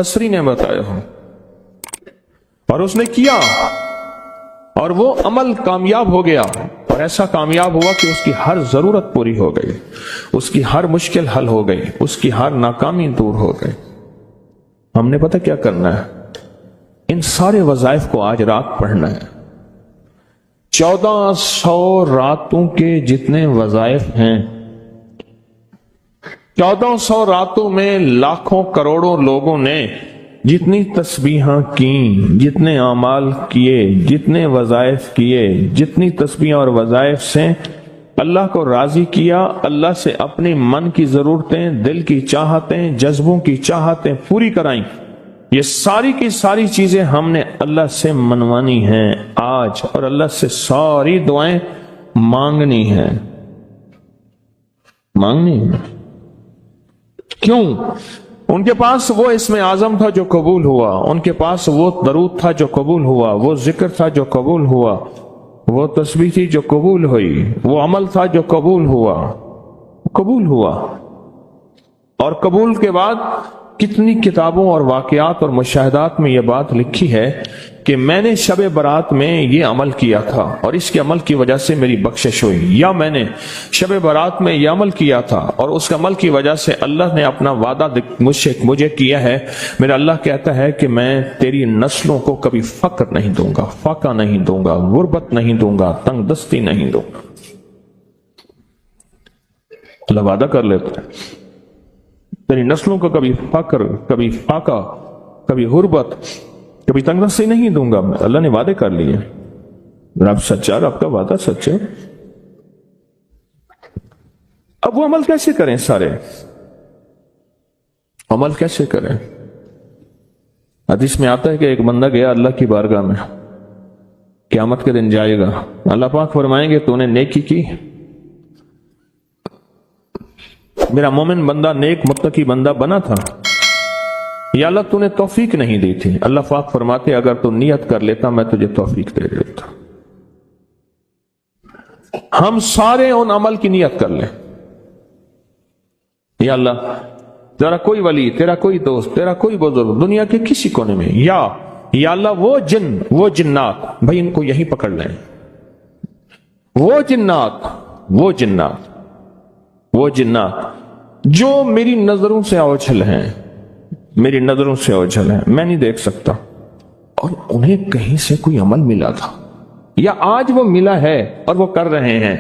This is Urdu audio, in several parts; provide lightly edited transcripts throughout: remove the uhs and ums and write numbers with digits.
حسری نے بتایا ہو، اور اس نے کیا اور وہ عمل کامیاب ہو گیا، اور ایسا کامیاب ہوا کہ اس کی ہر ضرورت پوری ہو گئی، اس کی ہر مشکل حل ہو گئی، اس کی ہر ناکامی دور ہو گئی۔ ہم نے پتہ کیا کرنا ہے؟ ان سارے وظائف کو آج رات پڑھنا ہے۔ 1400 راتوں کے جتنے وظائف ہیں، 1400 راتوں میں لاکھوں کروڑوں لوگوں نے جتنی تسبیحاں کیں، جتنے اعمال کیے، جتنے وظائف کیے، جتنی تسبیحاں اور وظائف سے اللہ کو راضی کیا، اللہ سے اپنی من کی ضرورتیں، دل کی چاہتیں، جذبوں کی چاہتیں پوری کرائیں، یہ ساری کی ساری چیزیں ہم نے اللہ سے منوانی ہیں آج، اور اللہ سے ساری دعائیں مانگنی ہیں۔ مانگنی ہیں کیوں؟ ان کے پاس وہ اسم اعظم تھا جو قبول ہوا، ان کے پاس وہ درود تھا جو قبول ہوا، وہ ذکر تھا جو قبول ہوا، وہ تسبیح تھی جو قبول ہوئی، وہ عمل تھا جو قبول ہوا۔ اور قبول کے بعد کتنی کتابوں اور واقعات اور مشاہدات میں یہ بات لکھی ہے کہ میں نے شب برات میں یہ عمل کیا تھا اور اس کے عمل کی وجہ سے میری بخشش ہوئی، یا میں نے شب برات میں یہ عمل کیا تھا اور اس عمل کی وجہ سے اللہ نے اپنا وعدہ مجھے کیا ہے۔ میرا اللہ کہتا ہے کہ میں تیری نسلوں کو کبھی فقر نہیں دوں گا، فاقہ نہیں دوں گا، غربت نہیں دوں گا، تنگ دستی نہیں دوں گا۔ اللہ وعدہ کر لیتا ہے تیری نسلوں کو کبھی فقر، کبھی فاقہ، کبھی غربت، کبھی تنگ دستی نہیں دوں گا۔ اللہ نے وعدے کر لیے۔ رب سچا، رب کا وعدہ سچا۔ اب وہ عمل کیسے کریں؟ سارے عمل کیسے کریں؟ حدیث میں آتا ہے کہ ایک بندہ گیا اللہ کی بارگاہ میں، قیامت کے دن جائے گا، اللہ پاک فرمائیں گے تو نے نیکی کی، میرا مومن بندہ نیک متقی بندہ بنا تھا، یا اللہ تو نے توفیق نہیں دی تھی۔ اللہ پاک فرماتے اگر تو نیت کر لیتا میں تجھے توفیق دے دیتا۔ ہم سارے ان عمل کی نیت کر لیں، یا اللہ تیرا کوئی ولی، تیرا کوئی دوست، تیرا کوئی بزرگ دنیا کے کسی کونے میں، یا اللہ وہ جن، وہ جنات، بھائی ان کو یہی پکڑ لیں، وہ جنات جو میری نظروں سے اوجھل ہیں، میں نہیں دیکھ سکتا، اور انہیں کہیں سے کوئی عمل ملا تھا یا آج وہ ملا ہے اور وہ کر رہے ہیں،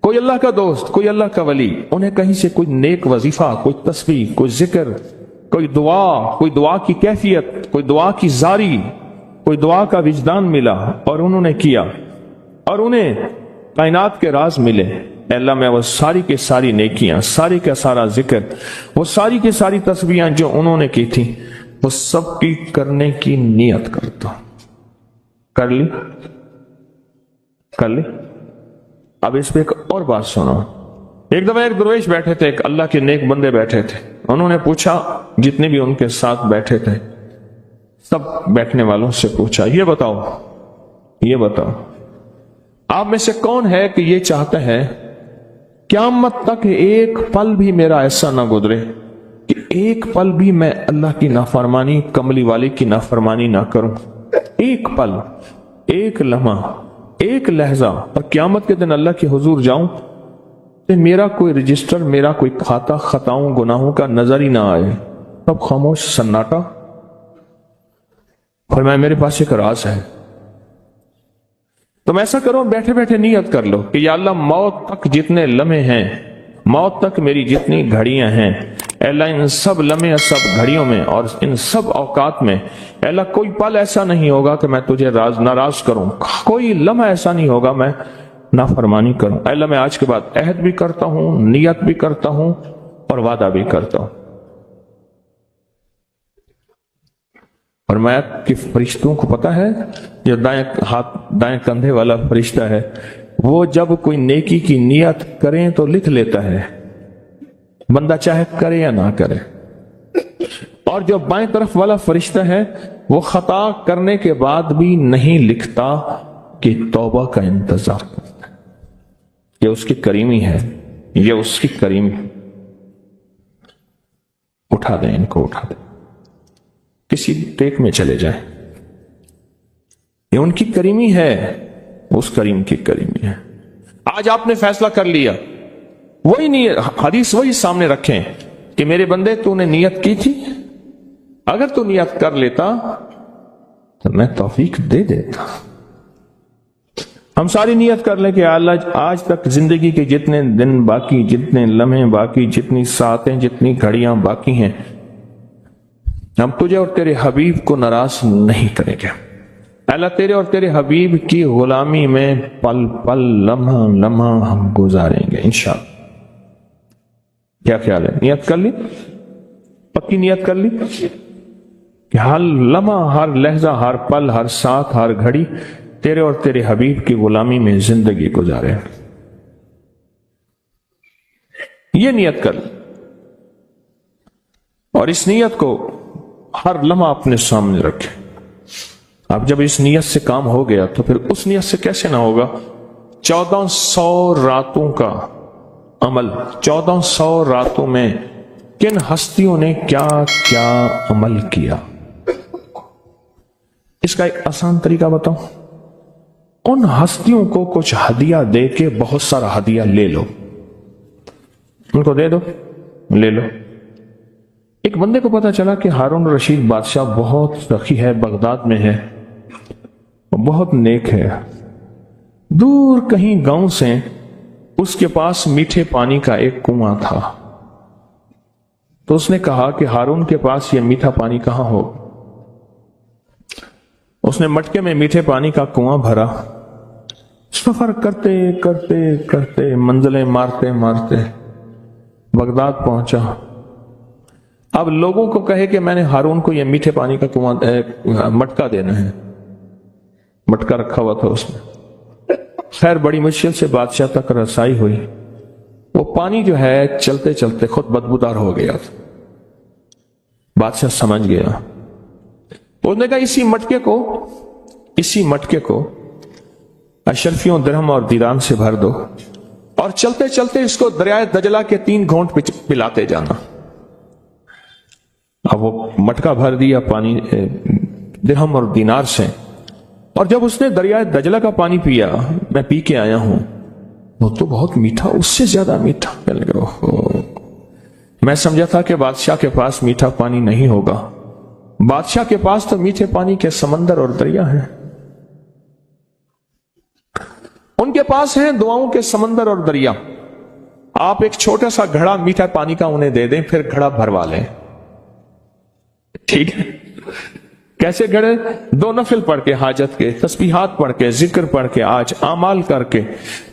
کوئی اللہ کا دوست، کوئی اللہ کا ولی، انہیں کہیں سے کوئی نیک وظیفہ، کوئی تسبیح، کوئی ذکر، کوئی دعا کی کیفیت، کوئی دعا کی زاری، کوئی دعا کا وجدان ملا اور انہوں نے کیا، اور انہیں کائنات کے راز ملے۔ اے اللہ میں وہ ساری کے ساری نیکیاں، ساری کا سارا ذکر، وہ ساری کی ساری تسبیحاں جو انہوں نے کی تھی، وہ سب کی کرنے کی نیت کرتا ہوں۔ کر لی۔ اب اس پہ ایک اور بات سنو۔ ایک دفعہ ایک درویش بیٹھے تھے، ایک اللہ کے نیک بندے بیٹھے تھے، انہوں نے پوچھا، جتنے بھی ان کے ساتھ بیٹھے تھے سب بیٹھنے والوں سے پوچھا، یہ بتاؤ آپ میں سے کون ہے کہ یہ چاہتا ہے قیامت تک ایک پل بھی میرا ایسا نہ گزرے کہ ایک پل بھی میں اللہ کی نافرمانی، کملی والے کی نافرمانی نہ کروں، ایک پل، ایک لمحہ، ایک لحظہ، اور قیامت کے دن اللہ کے حضور جاؤں کہ میرا کوئی رجسٹر، میرا کوئی کھاتا خطاؤں گناہوں کا نظر ہی نہ آئے، سب خاموش، سناٹا۔ فرمایا میرے پاس ایک راز ہے، تم ایسا کرو، بیٹھے بیٹھے نیت کر لو کہ یا اللہ موت تک جتنے لمحے ہیں، موت تک میری جتنی گھڑیاں ہیں، اے اللہ ان سب لمحے، سب گھڑیوں میں اور ان سب اوقات میں اے اللہ کوئی پل ایسا نہیں ہوگا کہ میں تجھے ناراض کروں، کوئی لمحہ ایسا نہیں ہوگا میں نافرمانی کروں۔ اے اللہ میں آج کے بعد عہد بھی کرتا ہوں، نیت بھی کرتا ہوں اور وعدہ بھی کرتا ہوں۔ فرمایا کہ فرشتوں کو پتا ہے، جو دائیں کندھے والا فرشتہ ہے وہ جب کوئی نیکی کی نیت کریں تو لکھ لیتا ہے، بندہ چاہے کرے یا نہ کرے، اور جو بائیں طرف والا فرشتہ ہے وہ خطا کرنے کے بعد بھی نہیں لکھتا کہ توبہ کا انتظار کرتا ہے۔ یہ اس کی کریمی ہے، یہ اس کی کریمی۔ اٹھا دیں ان کو، اٹھا دیں۔ کسی ٹیک میں چلے جائیں، یہ ان کی کریمی ہے، اس کریم کی کریمی ہے۔ آج آپ نے فیصلہ کر لیا، وہی نیت، حدیث وہی سامنے رکھیں کہ میرے بندے تو نے نیت کی تھی، اگر تو نیت کر لیتا تو میں توفیق دے دیتا۔ ہم ساری نیت کر لیں کہ اللہ آج تک زندگی کے جتنے دن باقی، جتنے لمحے باقی، جتنی ساعتیں، جتنی گھڑیاں باقی ہیں، ہم تجھے اور تیرے حبیب کو ناراض نہیں کریں گے۔ اللہ تیرے اور تیرے حبیب کی غلامی میں پل پل، لمحہ لمحہ ہم گزاریں گے انشاءاللہ۔ کیا خیال ہے؟ نیت کر لی؟ پکی نیت کر لی کہ ہر لمحہ، ہر لحظہ، ہر پل، ہر ساتھ، ہر گھڑی تیرے اور تیرے حبیب کی غلامی میں زندگی گزارے۔ یہ نیت کر لی، اور اس نیت کو ہر لمحہ اپنے سامنے رکھے۔ اب جب اس نیت سے کام ہو گیا تو پھر اس نیت سے کیسے نہ ہوگا؟ 1400 راتوں کا عمل، 1400 راتوں میں کن ہستیوں نے کیا کیا عمل کیا، اس کا ایک آسان طریقہ بتاؤں۔ ان ہستیوں کو کچھ ہدیہ دے کے بہت سارا ہدیہ لے لو، ان کو دے دو، لے لو۔ ایک بندے کو پتا چلا کہ ہارون رشید بادشاہ بہت سخی ہے، بغداد میں ہے، بہت نیک ہے، دور کہیں گاؤں سے اس کے پاس میٹھے پانی کا ایک کنواں تھا۔ تو اس نے کہا کہ ہارون کے پاس یہ میٹھا پانی کہاں ہو؟ اس نے مٹکے میں میٹھے پانی کا کنواں بھرا، سفر کرتے کرتے کرتے، منزلیں مارتے مارتے بغداد پہنچا۔ اب لوگوں کو کہے کہ میں نے ہارون کو یہ میٹھے پانی کا کنواں مٹکا دینا ہے، مٹکا رکھا ہوا تھا اس میں۔ خیر بڑی مشکل سے بادشاہ تک رسائی ہوئی، وہ پانی جو ہے چلتے چلتے خود بدبودار ہو گیا تھا۔ بادشاہ سمجھ گیا، اس نے کہا اسی مٹکے کو اشرفیوں، درہم اور دیرام سے بھر دو، اور چلتے چلتے اس کو دریائے دجلہ کے 3 گھونٹ پلاتے جانا۔ اب وہ مٹکا بھر دیا پانی درہم اور دینار سے، اور جب اس نے دریائے دجلہ کا پانی پیا، میں پی کے آیا ہوں، وہ تو بہت میٹھا، اس سے زیادہ میٹھا۔ میں سمجھا تھا کہ بادشاہ کے پاس میٹھا پانی نہیں ہوگا، بادشاہ کے پاس تو میٹھے پانی کے سمندر اور دریا ہیں، ان کے پاس ہیں دعاؤں کے سمندر اور دریا۔ آپ ایک چھوٹا سا گھڑا میٹھا پانی کا انہیں دے دیں، پھر گھڑا بھروا لیں، ٹھیک ہے؟ کیسے گھڑے؟ 2 نفل پڑھ کے، حاجت کے تسبیحات پڑھ کے، ذکر پڑھ کے، آج اعمال کر کے،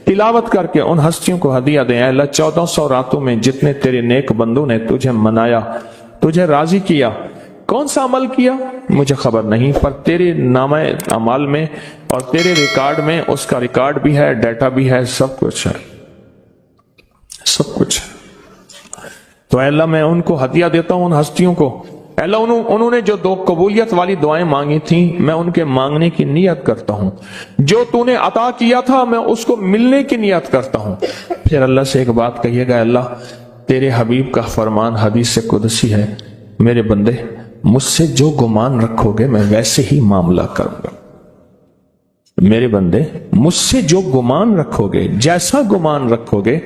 تلاوت کر کے ان ہستیوں کو ہدیہ دیں۔ اے اللہ 1400 راتوں میں جتنے تیرے نیک بندوں نے تجھے منایا، تجھے راضی کیا، کون سا عمل کیا مجھے خبر نہیں، پر تیرے نامہ اعمال میں اور تیرے ریکارڈ میں اس کا ریکارڈ بھی ہے، ڈیٹا بھی ہے، سب کچھ ہے، سب کچھ ہے۔ تو اے اللہ میں ان کو ہدیہ دیتا ہوں، ان ہستیوں کو۔ اے اللہ انہوں نے جو 2 قبولیت والی دعائیں مانگی تھیں، میں ان کے مانگنے کی نیت کرتا ہوں، جو تو نے عطا کیا تھا میں اس کو ملنے کی نیت کرتا ہوں۔ پھر اللہ سے ایک بات کہیے گا، اللہ تیرے حبیب کا فرمان حدیث قدسی ہے، میرے بندے مجھ سے جو گمان رکھو گے میں ویسے ہی معاملہ کروں گا۔ میرے بندے مجھ سے جو گمان رکھو گے، جیسا گمان رکھو گے،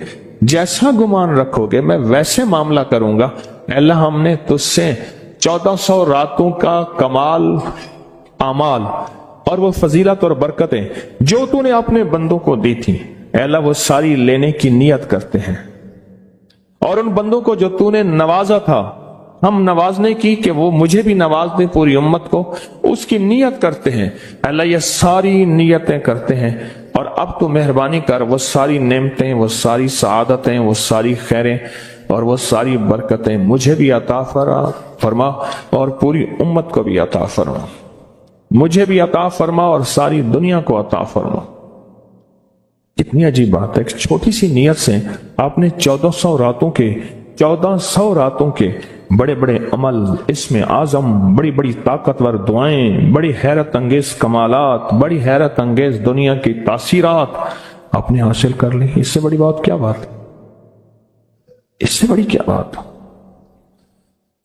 جیسا گمان رکھو گے میں ویسے معاملہ کروں گا۔ اللہ ہم نے تجھ سے 1400 راتوں کا کمال اعمال اور وہ فضیلت اور برکتیں جو تو نے اپنے بندوں کو دی تھی، اے اللہ وہ ساری لینے کی نیت کرتے ہیں، اور ان بندوں کو جو تو نے نوازا تھا ہم نوازنے کی کہ وہ مجھے بھی نواز دے، پوری امت کو، اس کی نیت کرتے ہیں۔ اللہ یہ ساری نیتیں کرتے ہیں، اور اب تو مہربانی کر وہ ساری نعمتیں، وہ ساری سعادتیں، وہ ساری خیریں اور وہ ساری برکتیں مجھے بھی عطا فرما اور پوری امت کو بھی عطا فرما، مجھے بھی عطا فرما اور ساری دنیا کو عطا فرما۔ کتنی عجیب بات ہے، ایک چھوٹی سی نیت سے آپ نے 1400 راتوں کے بڑے بڑے عمل، اسم اعظم، بڑی بڑی طاقتور دعائیں، بڑی حیرت انگیز کمالات، بڑی حیرت انگیز دنیا کی تاثیرات آپ نے حاصل کر لی۔ اس سے بڑی بات کیا بات؟ اس سے بڑی کیا بات؟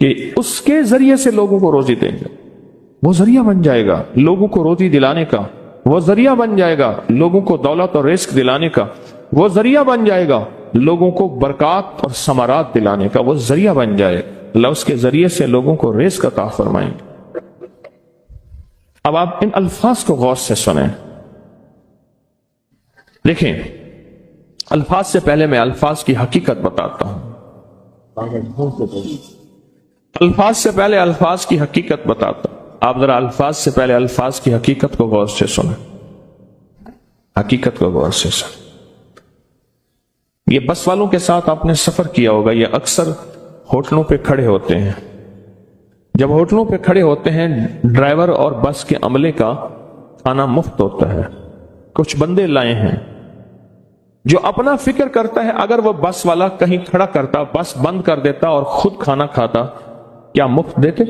کہ اس کے ذریعے سے لوگوں کو روزی دیں گے، وہ ذریعہ بن جائے گا لوگوں کو روزی دلانے کا، وہ ذریعہ بن جائے گا لوگوں کو دولت اور رزق دلانے کا، وہ ذریعہ بن جائے گا لوگوں کو برکات اور ثمرات دلانے کا، وہ ذریعہ بن جائے، اللہ اس کے ذریعے سے لوگوں کو رزق عطا فرمائیں گے۔ اب آپ ان الفاظ کو غور سے سنیں، دیکھیں الفاظ سے پہلے میں الفاظ کی حقیقت بتاتا ہوں، الفاظ سے پہلے الفاظ کی حقیقت بتاتا ہوں، آپ ذرا الفاظ سے پہلے الفاظ کی حقیقت کو غور سے سنیں، حقیقت کو غور سے سنیں۔ یہ بس والوں کے ساتھ آپ نے سفر کیا ہوگا، یہ اکثر ہوٹلوں پہ کھڑے ہوتے ہیں، جب ہوٹلوں پہ کھڑے ہوتے ہیں ڈرائیور اور بس کے عملے کا کھانا مفت ہوتا ہے، کچھ بندے لائے ہیں جو اپنا فکر کرتا ہے اگر وہ بس والا کہیں کھڑا کرتا، بس بند کر دیتا اور خود کھانا کھاتا، کیا مفت دیتے؟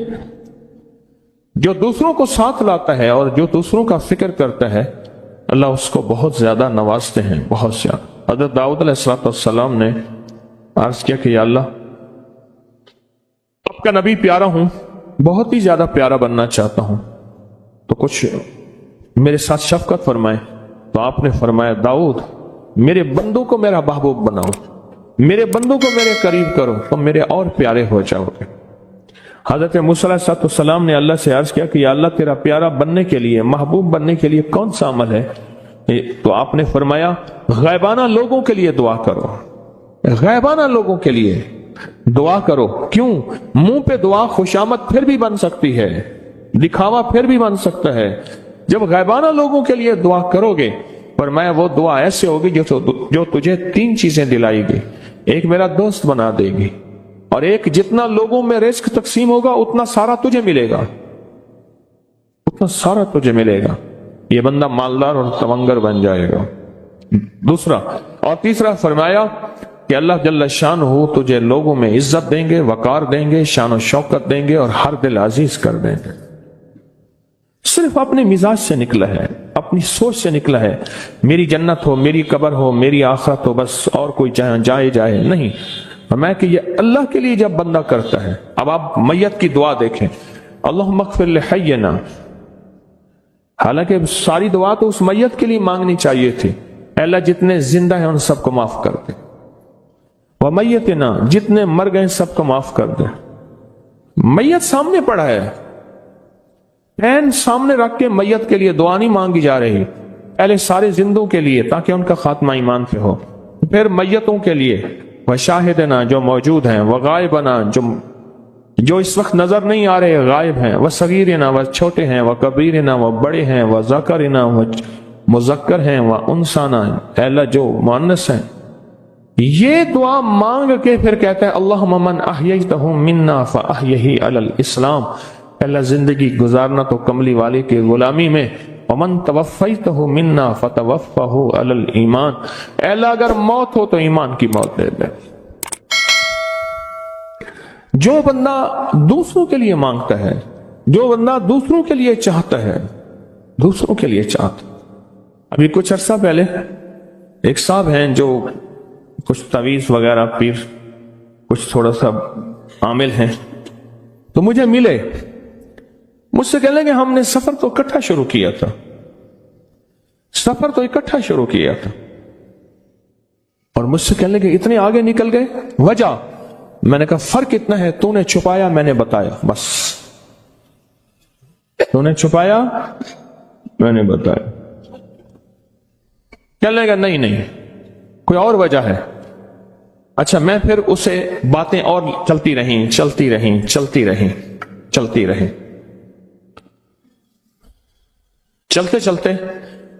جو دوسروں کو ساتھ لاتا ہے اور جو دوسروں کا فکر کرتا ہے اللہ اس کو بہت زیادہ نوازتے ہیں، بہت زیادہ۔ حضرت داؤد علیہ السلام نے عرض کیا کہ یا اللہ آپ کا نبی پیارا ہوں، بہت ہی زیادہ پیارا بننا چاہتا ہوں، تو کچھ میرے ساتھ شفقت فرمائے۔ تو آپ نے فرمایا داؤد میرے بندوں کو میرا محبوب بناؤ، میرے بندوں کو میرے قریب کرو تو میرے اور پیارے ہو جاؤ گے۔ حضرت موسیٰ علیہ السلام نے اللہ سے عرض کیا کہ یا اللہ تیرا پیارا بننے کے لیے، محبوب بننے کے لیے کون سا عمل ہے؟ تو آپ نے فرمایا غائبانہ لوگوں کے لیے دعا کرو، غائبانہ لوگوں کے لیے دعا کرو۔ کیوں؟ منہ پہ دعا خوشامد پھر بھی بن سکتی ہے، دکھاوا پھر بھی بن سکتا ہے، جب غائبانہ لوگوں کے لیے دعا کرو گے فرمایا وہ دعا ایسے ہوگی جو تجھے تین چیزیں دلائے گی، ایک میرا دوست بنا دے گی، اور ایک جتنا لوگوں میں رزق تقسیم ہوگا اتنا سارا تجھے ملے گا، اتنا سارا تجھے ملے گا، یہ بندہ مالدار اور تونگر بن جائے گا۔ دوسرا اور تیسرا فرمایا کہ اللہ جل شان ہو تجھے لوگوں میں عزت دیں گے، وقار دیں گے، شان و شوکت دیں گے اور ہر دل عزیز کر دیں گے۔ صرف اپنے مزاج سے نکلا ہے، اپنی سوچ سے نکلا ہے، میری جنت ہو، میری قبر ہو، میری آخرت ہو، بس اور کوئی جائے نہیں۔ فرمایا کہ یہ اللہ کے لیے جب بندہ کرتا ہے۔ اب آپ میت کی دعا دیکھیں، اللہم اغفر لحینا، حالانکہ ساری دعا تو اس میت کے لیے مانگنی چاہیے تھی، اے اللہ جتنے زندہ ہیں ان سب کو معاف کر دے، ومیتنا جتنے مر گئے سب کو معاف کر دے۔ میت سامنے پڑا ہے، عین سامنے رکھ کے میت کے لیے دعا نہیں مانگی جا رہی، پہلے سارے زندوں کے لیے تاکہ ان کا خاتمہ ایمان پہ ہو، پھر میتوں کے لیے، وشاہدنا جو موجود ہیں، وغائبنا جو اس وقت نظر نہیں آ رہے غائب ہیں، وصغیرنا وہ چھوٹے ہیں، وکبیرنا وہ بڑے ہیں، وذکرنا وہ مذکر ہیں، وانثانا اے اللہ جو مؤنث ہیں۔ یہ دعا مانگ کے پھر کہتا ہے اللہم من احییتہ منا فاحیہ علی الاسلام، اللہ زندگی گزارنا تو کملی والے کے غلامی میں، ومن توفیتہ منا فتوفہ علی الایمان، اے اللہ اگر موت ہو تو ایمان کی موت دے دے۔ جو بندہ دوسروں کے لیے مانگتا ہے، جو بندہ دوسروں کے لیے چاہتا ہے، دوسروں کے لیے چاہتا۔ ابھی کچھ عرصہ پہلے ایک صاحب ہیں جو کچھ تعویذ وغیرہ پیر کچھ تھوڑا سا عامل ہیں، تو مجھے ملے، مجھ سے کہنے لگے ہم نے سفر تو اکٹھا شروع کیا تھا، سفر تو اکٹھا شروع کیا تھا، اور مجھ سے کہنے لگے اتنے آگے نکل گئے، وجہ؟ میں نے کہا فرق اتنا ہے، تو نے چھپایا میں نے بتایا، بس تو نے چھپایا میں نے بتایا۔ کہنے لگا نہیں کوئی اور وجہ ہے۔ اچھا میں پھر اسے باتیں اور چلتی رہیں چلتے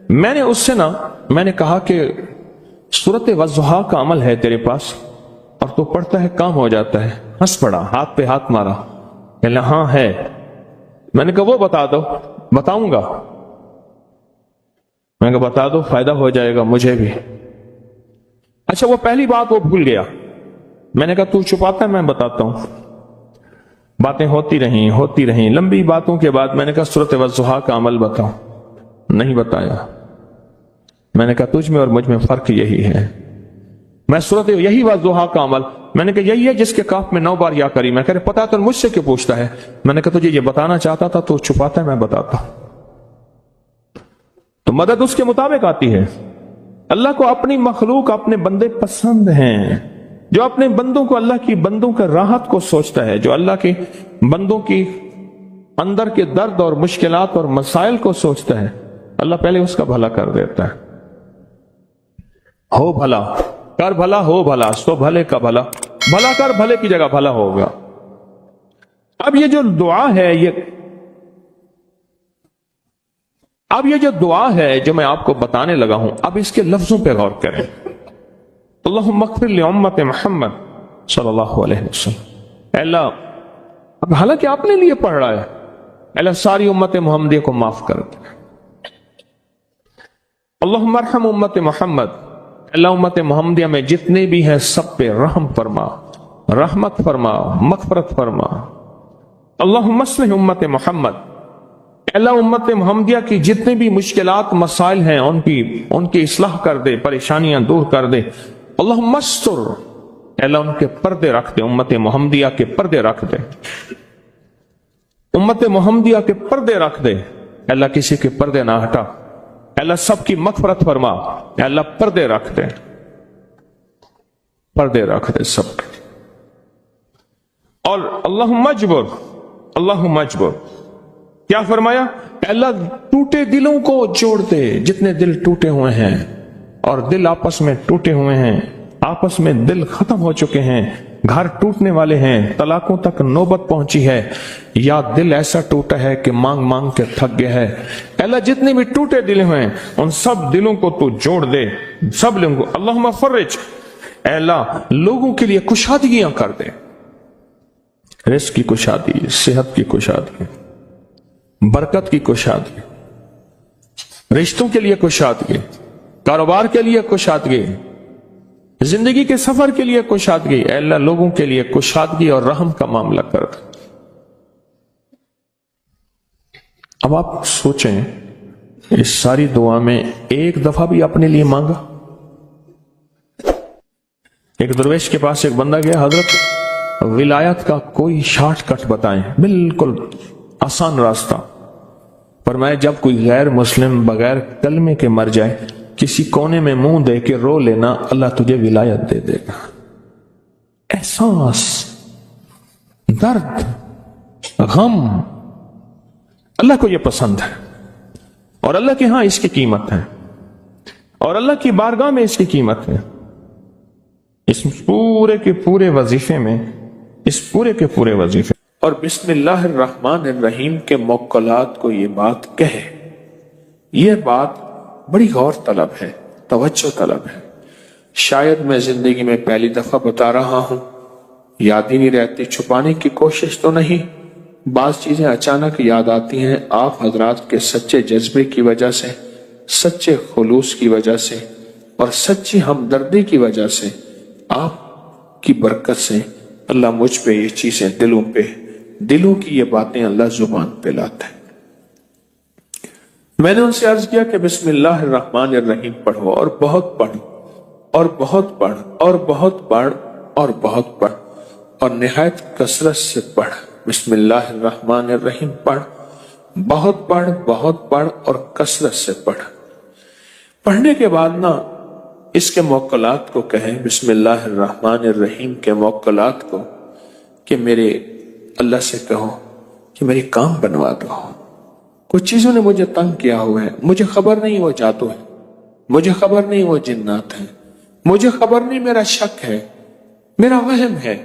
میں نے اس سے میں نے کہا کہ سورت والضحیٰ کا عمل ہے تیرے پاس اور تو پڑھتا ہے کام ہو جاتا ہے۔ ہنس پڑا، ہاتھ پہ ہاتھ مارا، کہنے لگا ہاں ہے۔ میں نے کہا وہ بتا دو۔ بتاؤں گا، میں نے کہا بتا دو فائدہ ہو جائے گا مجھے بھی۔ اچھا وہ پہلی بات وہ بھول گیا، میں نے کہا تو چھپاتا ہے میں بتاتا ہوں۔ باتیں ہوتی رہیں لمبی باتوں کے بعد میں نے کہا سورت والضحیٰ کا عمل بتاؤ، نہیں بتایا۔ میں نے کہا تجھ میں اور مجھ میں فرق یہی ہے، میں سورت یہی والضحیٰ کا عمل میں نے کہا یہی ہے جس کے کاف میں 9 بار یا کری. میں کہہ رہے پتا تو مجھ سے کیوں پوچھتا ہے؟ میں نے کہا تجھے یہ بتانا چاہتا تھا تو چھپاتا ہے، میں بتاتا. تو مدد اس کے مطابق آتی ہے. اللہ کو اپنی مخلوق، اپنے بندے پسند ہیں. جو اپنے بندوں کو، اللہ کی بندوں کا راحت کو سوچتا ہے، جو اللہ کے بندوں کی اندر کے درد اور مشکلات اور مسائل کو سوچتا ہے، اللہ پہلے اس کا بھلا کر دیتا ہے. ہو بھلا، کر بھلا، ہو بھلا، سو بھلے کا بھلا. بھلا کر، بھلے کی جگہ بھلا ہوگا. اب یہ جو دعا ہے، یہ جو دعا ہے جو میں آپ کو بتانے لگا ہوں، اب اس کے لفظوں پہ غور کریں. اللہم اغفر لامت محمد صلی اللہ علیہ وسلم. اے اللہ، اب حالانکہ آپ نے لیے پڑھ رہا ہے، اے اللہ ساری امت محمدیہ کو معاف کر دے. اللہم ارحم امت محمد. اللہ امت محمدیہ میں جتنے بھی ہیں سب پہ رحم فرما، رحمت فرما، مغفرت فرما. اللہم اصلح امت محمد. اللہ امت محمدیہ کی جتنے بھی مشکلات مسائل ہیں ان کی اصلاح کر دے، پریشانیاں دور کر دے. اللہم استر. اللہ ان کے پردے رکھ دے، امت محمدیہ کے پردے رکھ دے، امت محمدیہ کے پردے رکھ دے. اللہ کسی کے پردے نہ ہٹا. اللہ سب کی مغفرت فرما. اللہ پردے رکھ دے، پردے رکھ دے سب کے. اور اللہم اجبر. اللہم اجبر کیا فرمایا؟ اللہ ٹوٹے دلوں کو جوڑ دے. جتنے دل ٹوٹے ہوئے ہیں اور دل آپس میں ٹوٹے ہوئے ہیں، آپس میں دل ختم ہو چکے ہیں، گھر ٹوٹنے والے ہیں، طلاقوں تک نوبت پہنچی ہے، یا دل ایسا ٹوٹا ہے کہ مانگ مانگ کے تھک گیا ہے. اللہ جتنے بھی ٹوٹے دل ہیں ان سب دلوں کو تو جوڑ دے، سب لوگوں کو. اللہم فرج. اے اللہ لوگوں کے لیے کشادگیاں کر دے، رزق کی کشادگی، صحت کی کشادگی، برکت کی کشادگی، رشتوں کے لیے کشادگی، کاروبار کے لیے کشادگی، زندگی کے سفر کے لیے کشادگی. اے اللہ لوگوں کے لیے کشادگی اور رحم کا معاملہ کر دے. اب آپ سوچیں اس ساری دعا میں ایک دفعہ بھی اپنے لیے مانگا؟ ایک درویش کے پاس ایک بندہ گیا، حضرت ولایت کا کوئی شارٹ کٹ بتائیں، بالکل آسان راستہ. فرمایا جب کوئی غیر مسلم بغیر کلمے کے مر جائے، کسی کونے میں منہ دے کے رو لینا، اللہ تجھے ولایت دے دے گا. احساس، درد، غم، اللہ کو یہ پسند ہے، اور اللہ کے ہاں اس کی قیمت ہے، اور اللہ کی بارگاہ میں اس کی قیمت ہے. اس پورے کے پورے وظیفے میں، اس پورے کے پورے وظیفے اور بسم اللہ الرحمن الرحیم کے موکلات کو یہ بات کہے، یہ بات بڑی غور طلب ہے، توجہ طلب ہے. شاید میں زندگی میں پہلی دفعہ بتا رہا ہوں، یاد ہی نہیں رہتی. چھپانے کی کوشش تو نہیں، بعض چیزیں اچانک یاد آتی ہیں. آپ حضرات کے سچے جذبے کی وجہ سے، سچے خلوص کی وجہ سے اور سچی ہمدردی کی وجہ سے، آپ کی برکت سے اللہ مجھ پہ یہ چیزیں دلوں کی یہ باتیں اللہ زبان پہ لاتا ہے. میں نے ان سے عرض کیا کہ بسم اللہ الرحمن الرحیم پڑھو، اور بہت پڑھ، اور بہت پڑھ، اور بہت پڑھ، اور بہت پڑھ، اور نہایت کثرت سے پڑھ. بسم اللہ الرحمن الرحیم پڑھ، بہت پڑھ، بہت پڑھ، اور کثرت سے پڑھ. پڑھنے کے بعد نا اس کے موکلات کو کہیں، بسم اللہ الرحمن الرحیم کے موکلات کو، کہ میرے اللہ سے کہو کہ میری کام بنوا دو. کچھ چیزوں نے مجھے تنگ کیا ہوا ہے، مجھے خبر نہیں وہ جادو ہے، مجھے خبر نہیں وہ جنات ہیں، مجھے خبر نہیں میرا شک ہے، میرا وہم ہے،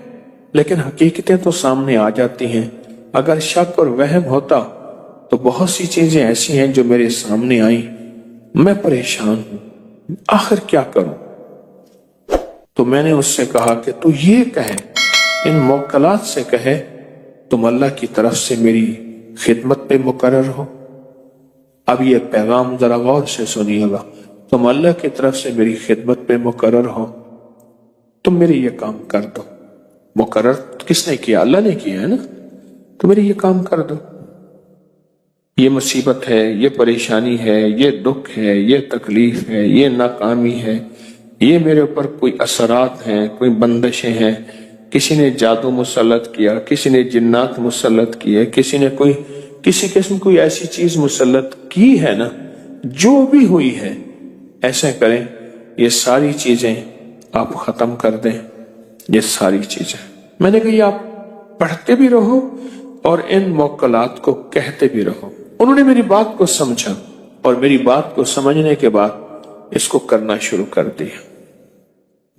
لیکن حقیقتیں تو سامنے آ جاتی ہیں. اگر شک اور وہم ہوتا تو بہت سی چیزیں ایسی ہیں جو میرے سامنے آئیں، میں پریشان ہوں، آخر کیا کروں. تو میں نے اس سے کہا کہ تو یہ کہے، ان موکلات سے کہے تم اللہ کی طرف سے میری خدمت پہ مقرر ہو. اب یہ پیغام ذرا غور سے سنیے گا. تم اللہ کی طرف سے میری خدمت پہ مقرر ہو، تم میری یہ کام کر دو. مقرر کس نے کیا؟ اللہ نے کیا ہے نا. تو میری یہ کام کر دو. یہ مصیبت ہے، یہ پریشانی ہے، یہ دکھ ہے، یہ تکلیف ہے، یہ ناکامی ہے، یہ میرے اوپر کوئی اثرات ہیں، کوئی بندشیں ہیں، کسی نے جادو مسلط کیا، کسی نے جنات مسلط کیے، کسی نے کسی قسم کوئی ایسی چیز مسلط کی ہے نا، جو بھی ہوئی ہے ایسے کریں یہ ساری چیزیں آپ ختم کر دیں، یہ ساری چیزیں۔ میں نے کہا یہ آپ پڑھتے بھی رہو اور ان موکلات کو کہتے بھی رہو۔ انہوں نے میری بات کو سمجھا اور میری بات کو سمجھنے کے بعد اس کو کرنا شروع کر دیا،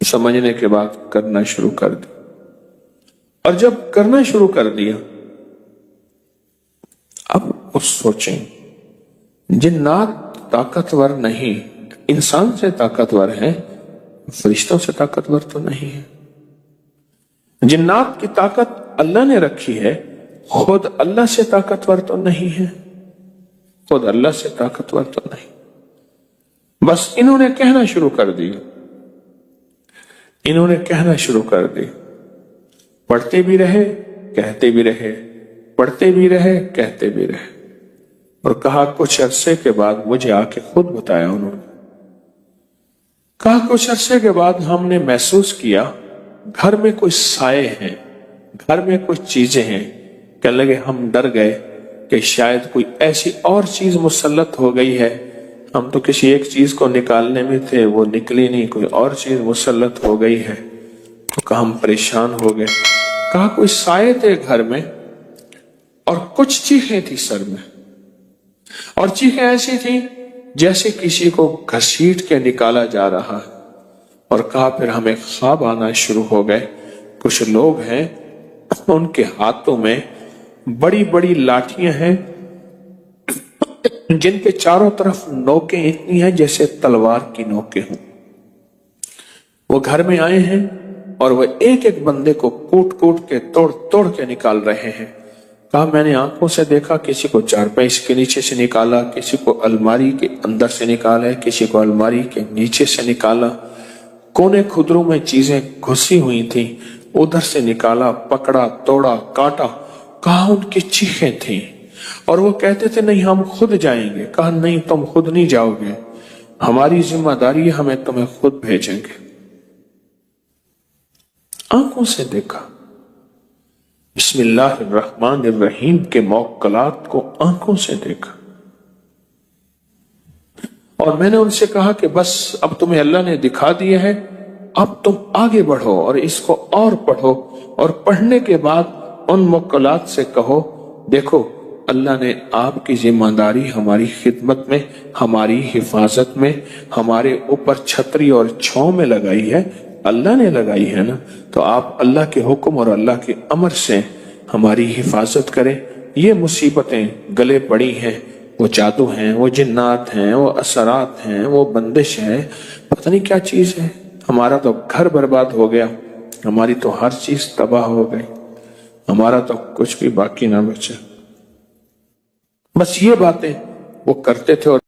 سمجھنے کے بعد کرنا شروع کر دیا۔ اور جب کرنا شروع کر دیا، اب اس سوچیں جنات طاقتور نہیں، انسان سے طاقتور ہیں، فرشتوں سے طاقتور تو نہیں ہے۔ جنات کی طاقت اللہ نے رکھی ہے، خود اللہ سے طاقتور تو نہیں ہے، خود اللہ سے طاقتور تو نہیں۔ بس انہوں نے کہنا شروع کر دیا، انہوں نے کہنا شروع کر دی، پڑھتے بھی رہے کہتے بھی رہے، پڑھتے بھی رہے کہتے بھی رہے، اور کہا کچھ عرصے کے بعد مجھے آ کے خود بتایا انہوں نے، کہا کچھ عرصے کے بعد ہم نے محسوس کیا گھر میں کوئی سائے ہیں، گھر میں کچھ چیزیں ہیں، کہنے لگے ہم ڈر گئے کہ شاید کوئی ایسی اور چیز مسلط ہو گئی ہے، ہم تو کسی ایک چیز کو نکالنے میں تھے وہ نکلی نہیں، کوئی اور چیز مسلط ہو گئی ہے، تو کہا ہم پریشان ہو گئے۔ کہا کوئی سائے تھے گھر میں اور کچھ چیخیں تھی سر میں، اور چیخیں ایسی تھی جیسے کسی کو گھسیٹ کے نکالا جا رہا ہے، اور کہا پھر ہمیں خواب آنا شروع ہو گئے، کچھ لوگ ہیں ان کے ہاتھوں میں بڑی بڑی لاٹھیاں ہیں جن کے چاروں طرف نوکیں اتنی ہیں جیسے تلوار کی نوکیں ہوں، وہ گھر میں آئے ہیں اور وہ ایک ایک بندے کو کوٹ کوٹ کے توڑ توڑ کے نکال رہے ہیں۔ کہا میں نے آنکھوں سے دیکھا، کسی کو چارپائی کے نیچے سے نکالا، کسی کو الماری کے اندر سے نکالا، کسی کو الماری کے نیچے سے نکالا، کونے خدروں میں چیزیں گھسی ہوئی تھیں، ادھر سے نکالا، پکڑا، توڑا، کاٹا۔ کہا ان کی چیخیں تھیں اور وہ کہتے تھے نہیں ہم خود جائیں گے۔ کہا نہیں تم خود نہیں جاؤ گے، ہماری ذمہ داری ہے، ہمیں تمہیں خود بھیجیں گے۔ آنکھوں سے دیکھا، بسم اللہ الرحمن الرحیم کے موکلات کو آنکھوں سے دیکھا، اور میں نے ان سے کہا کہ بس اب تمہیں اللہ نے دکھا دیا ہے، اب تم آگے بڑھو اور اس کو اور پڑھو، اور پڑھنے کے بعد ان موکلات سے کہو دیکھو اللہ نے آپ کی ذمہ داری ہماری خدمت میں، ہماری حفاظت میں، ہمارے اوپر چھتری اور چھاؤں میں لگائی ہے، اللہ نے لگائی ہے نا، تو آپ اللہ کے حکم اور اللہ کے امر سے ہماری حفاظت کریں۔ یہ مصیبتیں گلے پڑی ہیں، وہ جادو ہیں، وہ جنات ہیں، وہ اثرات ہیں، وہ بندش ہے، پتہ نہیں کیا چیز ہے، ہمارا تو گھر برباد ہو گیا، ہماری تو ہر چیز تباہ ہو گئی، ہمارا تو کچھ بھی باقی نہ بچا۔ بس یہ باتیں وہ کرتے تھے اور